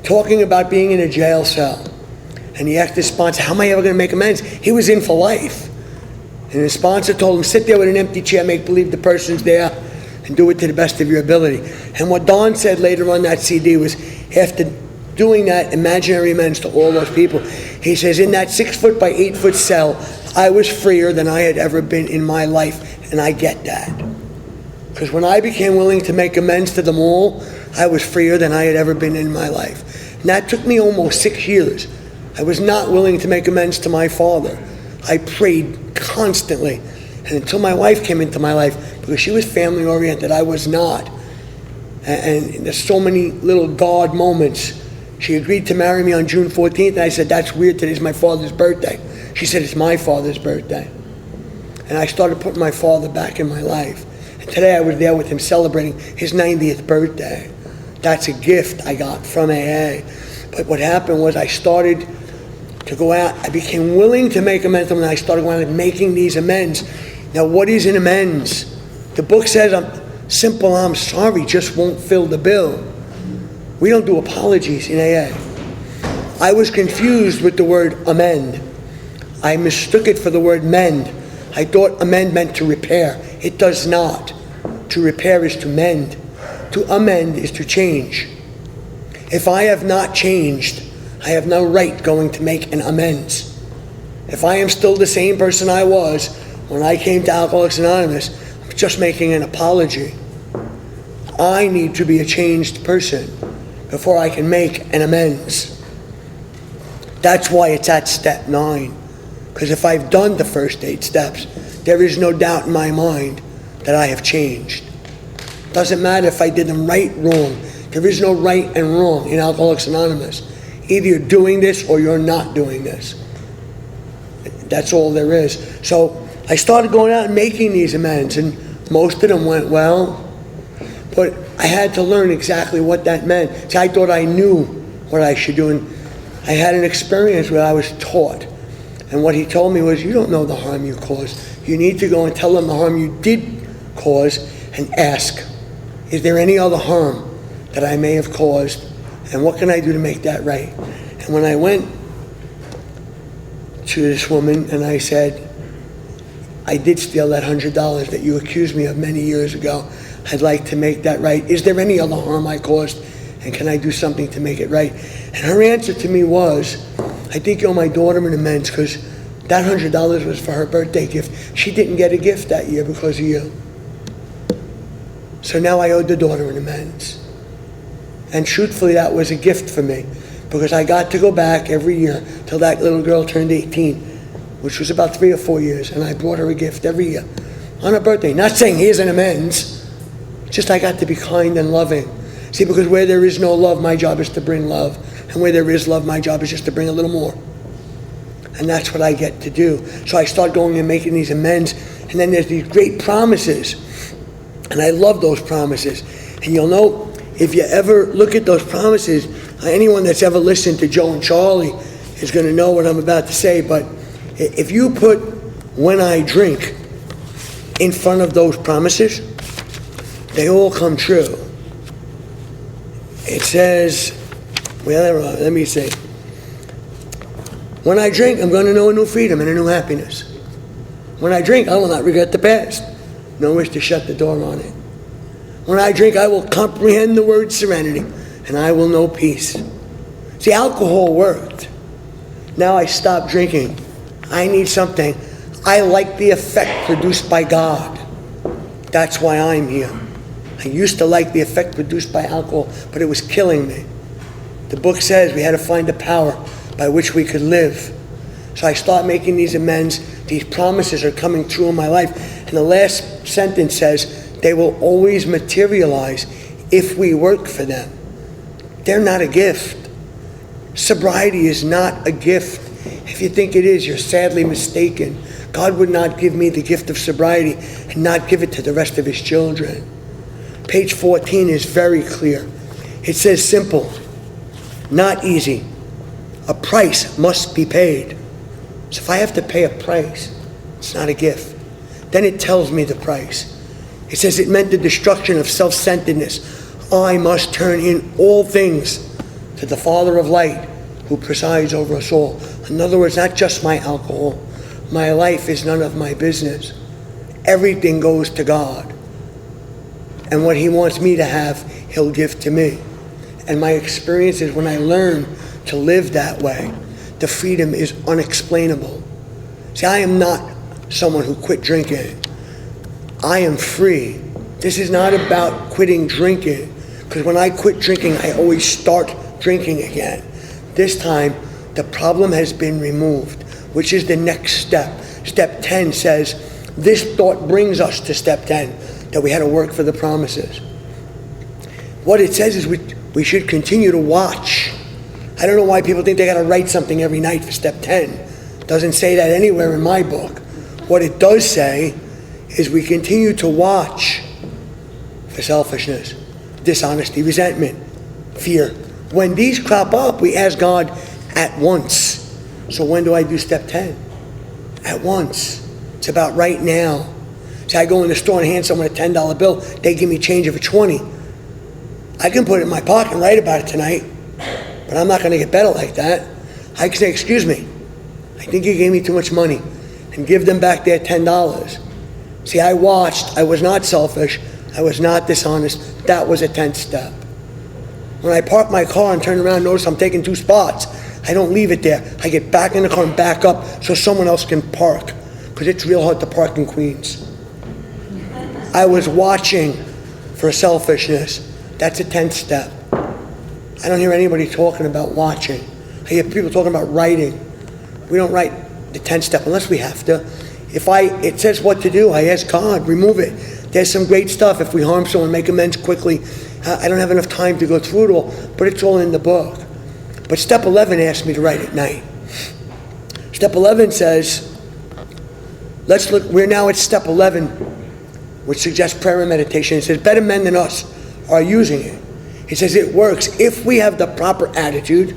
talking about being in a jail cell. And he asked his sponsor, how am I ever going to make amends? He was in for life. And his sponsor told him, sit there with an empty chair, make believe the person's there, and do it to the best of your ability. And what Don said later on that CD was, after doing that imaginary amends to all those people, he says, in that 6-foot by 8-foot cell, I was freer than I had ever been in my life, and I get that. Because when I became willing to make amends to them all, I was freer than I had ever been in my life. And that took me almost 6 years. I was not willing to make amends to my father. I prayed constantly. And until my wife came into my life, because she was family oriented, I was not. And there's so many little God moments. She agreed to marry me on June 14th, and I said, that's weird, today's my father's birthday. She said, it's my father's birthday. And I started putting my father back in my life. And today I was there with him celebrating his 90th birthday. That's a gift I got from AA. But what happened was I started to go out. I became willing to make amends, and I started going out and making these amends. Now, what is an amends? The book says, I'm sorry just won't fill the bill. We don't do apologies in AA. I was confused with the word amend. I mistook it for the word mend. I thought amend meant to repair. It does not. To repair is to mend. To amend is to change. If I have not changed, I have no right going to make an amends. If I am still the same person I was when I came to Alcoholics Anonymous, I'm just making an apology. I need to be a changed person before I can make an amends. That's why it's at step 9. Because if I've done the first 8 steps, there is no doubt in my mind that I have changed. Doesn't matter if I did them right, wrong. There is no right and wrong in Alcoholics Anonymous. Either you're doing this or you're not doing this. That's all there is. So I started going out and making these amends, and most of them went well. But I had to learn exactly what that meant. See, I thought I knew what I should do, and I had an experience where I was taught. And what he told me was, you don't know the harm you caused. You need to go and tell them the harm you did cause and ask, is there any other harm that I may have caused, and what can I do to make that right? And when I went to this woman and I said, I did steal that $100 that you accused me of many years ago. I'd like to make that right. Is there any other harm I caused, and can I do something to make it right? And her answer to me was, I think you owe my daughter an amends, because that $100 was for her birthday gift. She didn't get a gift that year because of you. So now I owed the daughter an amends. And truthfully, that was a gift for me, because I got to go back every year till that little girl turned 18, which was about 3 or 4 years, and I brought her a gift every year on her birthday. Not saying here's an amends, just I got to be kind and loving. See, because where there is no love, my job is to bring love. And where there is love, my job is just to bring a little more. And that's what I get to do. So I start going and making these amends, and then there's these great promises. And I love those promises. And you'll know, if you ever look at those promises, anyone that's ever listened to Joe and Charlie is going to know what I'm about to say, but if you put when I drink in front of those promises, they all come true. It says, well, let me see. When I drink, I'm going to know a new freedom and a new happiness. When I drink, I will not regret the past, nor wish to shut the door on it. When I drink, I will comprehend the word serenity, and I will know peace. See, alcohol worked. Now I stopped drinking. I need something. I like the effect produced by God. That's why I'm here. I used to like the effect produced by alcohol, but it was killing me. The book says we had to find the power by which we could live. So I start making these amends. These promises are coming true in my life. And the last sentence says, they will always materialize if we work for them. They're not a gift. Sobriety is not a gift. If you think it is, you're sadly mistaken. God would not give me the gift of sobriety and not give it to the rest of his children. Page 14 is very clear. It says simple, not easy. A price must be paid. So if I have to pay a price, it's not a gift. Then it tells me the price. It says it meant the destruction of self-centeredness. I must turn in all things to the Father of light who presides over us all. In other words, not just my alcohol. My life is none of my business. Everything goes to God. And what he wants me to have, he'll give to me. And my experience is when I learn to live that way, the freedom is unexplainable. See, I am not someone who quit drinking. I am free. This is not about quitting drinking, because when I quit drinking, I always start drinking again. This time, the problem has been removed, which is the next step. Step 10 says, this thought brings us to step 10, that we had to work for the promises. What it says is we should continue to watch. I don't know why people think they got to write something every night for step 10. It doesn't say that anywhere in my book. What it does say is we continue to watch for selfishness, dishonesty, resentment, fear. When these crop up, we ask God at once. So when do I do step 10? At once. It's about right now. See, I go in the store and hand someone a $10 bill. They give me change of a 20. I can put it in my pocket and write about it tonight, but I'm not going to get better like that. I can say, excuse me, I think you gave me too much money, and give them back their $10. See, I watched. I was not selfish. I was not dishonest. That was a 10th step. When I park my car and turn around and notice I'm taking 2 spots, I don't leave it there. I get back in the car and back up so someone else can park, because it's real hard to park in Queens. I was watching for selfishness. That's a 10th step. I don't hear anybody talking about watching. I hear people talking about writing. We don't write the 10th step unless we have to. It says what to do, I ask God, remove it. There's some great stuff. If we harm someone, make amends quickly. I don't have enough time to go through it all, but it's all in the book. But step 11 asks me to write at night. Step 11 says, let's look, we're now at step 11, which suggests prayer and meditation. It says, better men than us are using it. It says it works if we have the proper attitude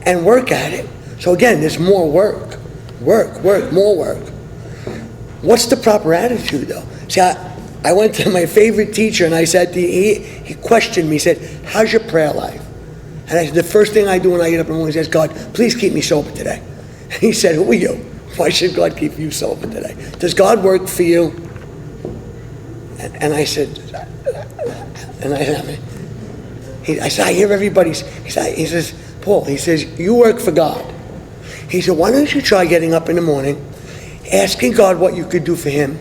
and work at it. So again, there's more work. Work, more work. What's the proper attitude though? See, I went to my favorite teacher and I said, he questioned me, he said, how's your prayer life? And I said, the first thing I do when I get up in the morning is ask God, please keep me sober today. And he said, who are you? Why should God keep you sober today? Does God work for you? And I said, I hear everybody's, he says, Paul, he says, you work for God. He said, why don't you try getting up in the morning, asking God what you could do for him,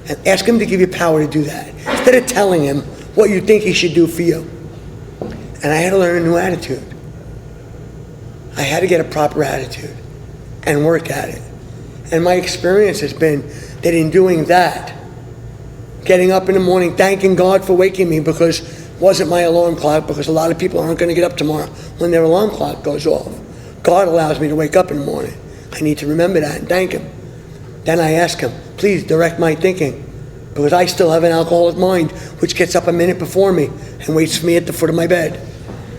and ask him to give you power to do that, instead of telling him what you think he should do for you. And I had to learn a new attitude. I had to get a proper attitude and work at it. And my experience has been that in doing that, getting up in the morning, thanking God for waking me, because it wasn't my alarm clock, because a lot of people aren't going to get up tomorrow when their alarm clock goes off. God allows me to wake up in the morning. I need to remember that and thank him. Then I ask him, please direct my thinking, because I still have an alcoholic mind, which gets up a minute before me and waits for me at the foot of my bed.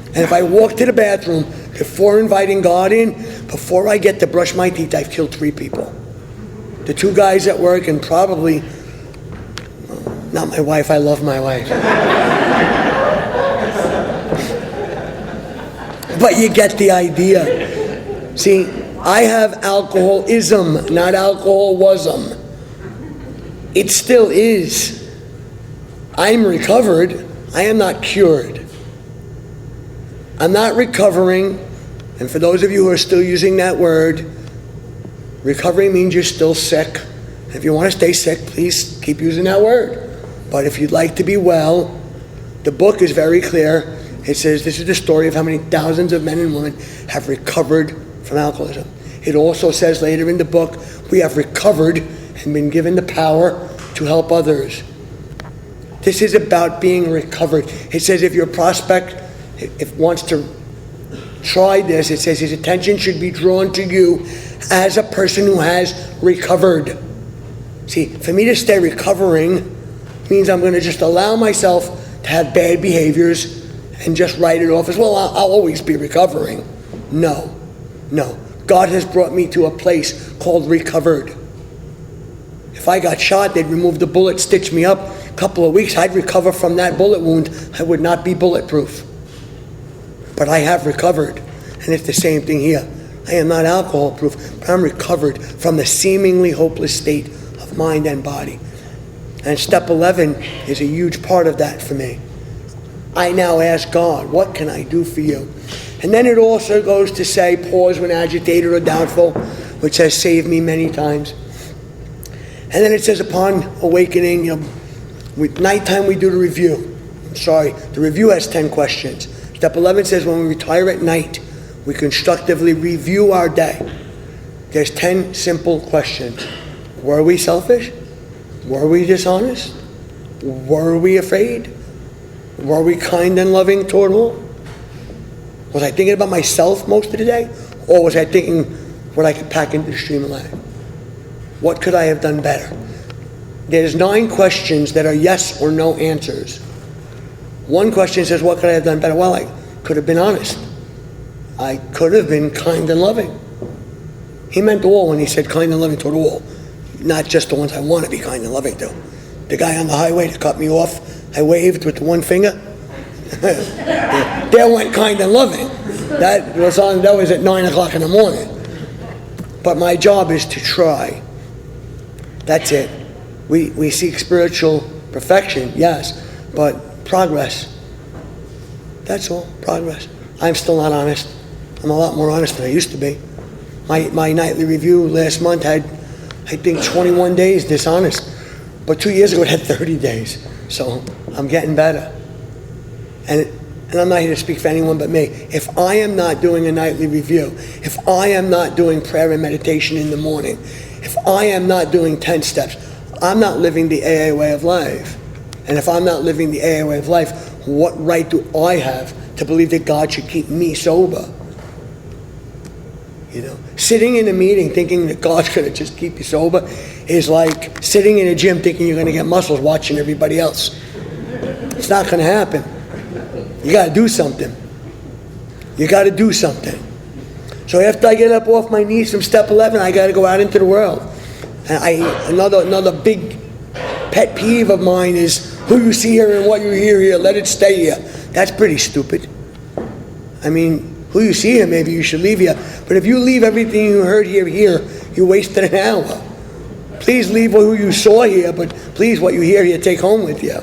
And if I walk to the bathroom before inviting God in, before I get to brush my teeth, I've killed 3 people. The 2 guys at work, and probably, not my wife, I love my wife. But you get the idea. See, I have alcoholism, not alcoholism. It still is. I'm recovered. I am not cured. I'm not recovering. And for those of you who are still using that word, recovery means you're still sick. If you want to stay sick, please keep using that word. But if you'd like to be well, The book is very clear. It says this is the story of how many thousands of men and women have recovered from alcoholism. It also says later in the book, we have recovered and been given the power to help others. This is about being recovered. It says if your prospect wants to try this, it says his attention should be drawn to you as a person who has recovered. See, for me to stay recovering means I'm going to just allow myself to have bad behaviors and just write it off as, well, I'll always be recovering. No. God has brought me to a place called recovered. If I got shot, they'd remove the bullet, stitch me up. A couple of weeks, I'd recover from that bullet wound. I would not be bulletproof. But I have recovered. And it's the same thing here. I am not alcohol proof, but I'm recovered from the seemingly hopeless state of mind and body. And step 11 is a huge part of that for me. I now ask God, what can I do for you? And then it also goes to say, pause when agitated or doubtful, which has saved me many times. And then it says, upon awakening, nighttime we do the review. The review has 10 questions. Step 11 says, when we retire at night, we constructively review our day. There's 10 simple questions. Were we selfish? Were we dishonest? Were we afraid? Were we kind and loving toward all? Was I thinking about myself most of the day? Or was I thinking what I could pack into the stream of life? What could I have done better? There's 9 questions that are yes or no answers. One question says, what could I have done better? Well, I could have been honest. I could have been kind and loving. He meant all when he said kind and loving toward all. Not just the ones I want to be kind and loving to. The guy on the highway that cut me off, I waved with the one finger. There went kind and loving. That was at 9 o'clock in the morning. But my job is to try. That's it. We seek spiritual perfection, yes, but progress. That's all, progress. I'm still not honest. I'm a lot more honest than I used to be. My nightly review last month had, I think, 21 days dishonest. But 2 years ago it had 30 days. So I'm getting better. And I'm not here to speak for anyone but me. If I am not doing a nightly review, if I am not doing prayer and meditation in the morning, if I am not doing 10 steps, I'm not living the AA way of life. And if I'm not living the AA way of life, what right do I have to believe that God should keep me sober? Sitting in a meeting thinking that God's going to just keep you sober is like sitting in a gym thinking you're going to get muscles watching everybody else. It's not going to happen. You got to do something. You got to do something. So after I get up off my knees from step 11, I got to go out into the world. And another big pet peeve of mine is who you see here and what you hear here, let it stay here. That's pretty stupid. I mean, who you see here, maybe you should leave here. But if you leave everything you heard here, you wasted an hour. Please leave who you saw here, but please what you hear here, take home with you.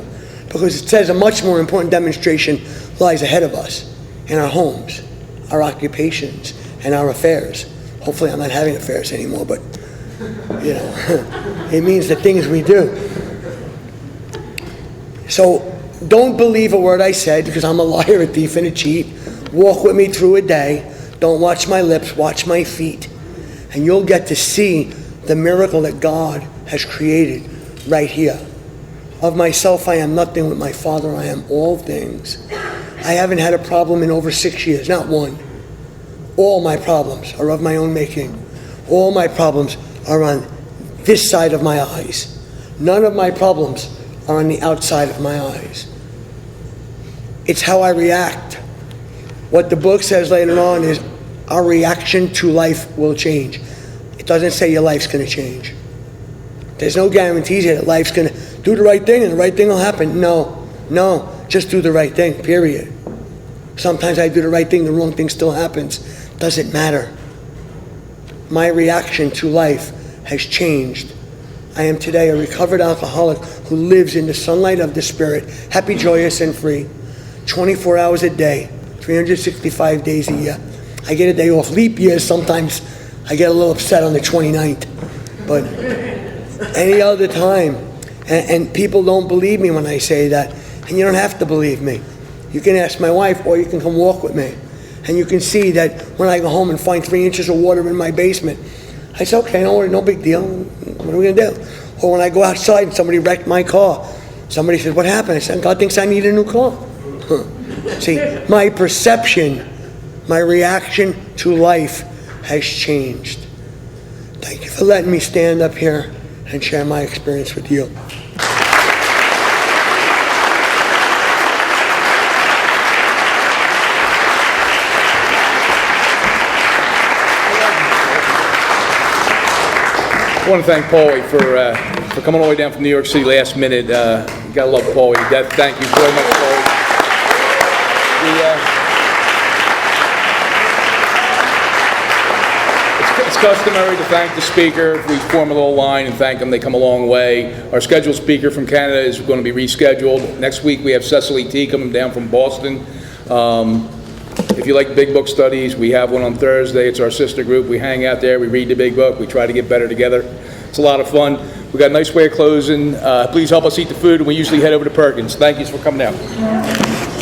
Because it says a much more important demonstration lies ahead of us in our homes, our occupations, and our affairs. Hopefully I'm not having affairs anymore, but, it means the things we do. So don't believe a word I said, because I'm a liar, a thief, and a cheat. Walk with me through a day. Don't watch my lips, watch my feet. And you'll get to see the miracle that God has created right here. Of myself I am nothing, with my Father I am all things. I haven't had a problem in over 6 years, not one. All my problems are of my own making. All my problems are on this side of my eyes. None of my problems are on the outside of my eyes. It's how I react. What the book says later on is our reaction to life will change. It doesn't say your life's going to change. There's no guarantees here that life's going to do the right thing and the right thing will happen. No, just do the right thing, period. Sometimes I do the right thing, the wrong thing still happens. Doesn't matter. My reaction to life has changed. I am today a recovered alcoholic who lives in the sunlight of the Spirit, happy, joyous, and free, 24 hours a day, 365 days a year. I get a day off. Leap years, sometimes I get a little upset on the 29th. But any other time, and people don't believe me when I say that, And you don't have to believe me. You can ask my wife, or you can come walk with me. And you can see that when I go home and find 3 inches of water in my basement, I say, okay, don't worry, no big deal. What are we gonna do? Or when I go outside and somebody wrecked my car, somebody said, what happened? I said, God thinks I need a new car. See, my perception, my reaction to life has changed. Thank you for letting me stand up here and share my experience with you. I want to thank Pauly for coming all the way down from New York City last minute. You gotta love Pauly. Thank you very much, Pauly. It's customary to thank the speaker. We form a little line and thank them. They come a long way. Our scheduled speaker from Canada is going to be rescheduled. Next week we have Cecily T. coming down from Boston. If you like big book studies, we have one on Thursday. It's our sister group. We hang out there. We read the big book. We try to get better together. It's a lot of fun. We got a nice way of closing. Please help us eat the food, and we usually head over to Perkins. Thank you for coming down.